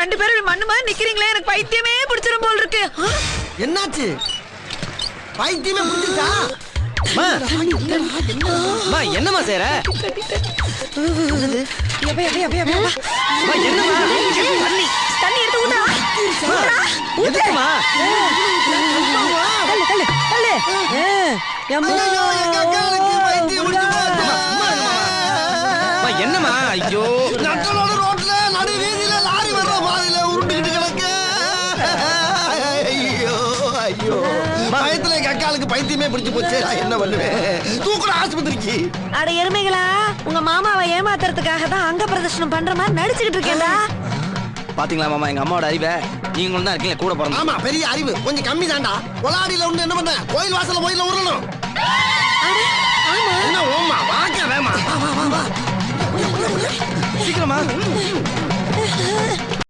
ரெண்டு பேரும் மண்ணு மாதிரி நிக்கிறீங்களே, எனக்கு பைத்தியமே பிடிச்சிரும் போல் இருக்கு. என்னாச்சு? பைத்தியமே பிடிச்சிருச்சா? என்னமா செய்யற? தண்ணி எடுத்து ஊத்துறா. எதுக்குமா? தள்ளு தள்ளு தள்ளு. என்னமா? ஐயோ, நட்டலோட ரோட்ல நடு வீதியில லாரி வர்ற பாதையில உருண்டுகிட்டு கிடக்கு. ஐயோ ஐயோ, பயத்துல எங்க அக்காளுக்கு பைத்தியமே பிடிச்சு போச்சு. நான் என்ன பண்ணுவேன்? தூக்குற ஆஸ்பத்திரிக்கு. அட எருமைகளா, உங்க மாமாவை ஏமாத்துறதுக்காக தான் அங்க பிரதர்ஷனம் பண்ற மாதிரி நடிச்சுக்கிட்டு இருக்கேன்டா. பாத்தீங்களா மாமா, எங்க அம்மாவோட அறிவை. நீங்களும் தான் இருக்கீங்க கூட பிறந்த. ஆமா, பெரிய அறிவு கொஞ்சம் கம்மி தான்டா. ஒலாடியில ஒண்ணு என்ன பண்ண, கோயில் வாசல்ல கோயில்ல உருளணும். என்ன ஓமா வாக்க வேமா. சீக்கிரமா.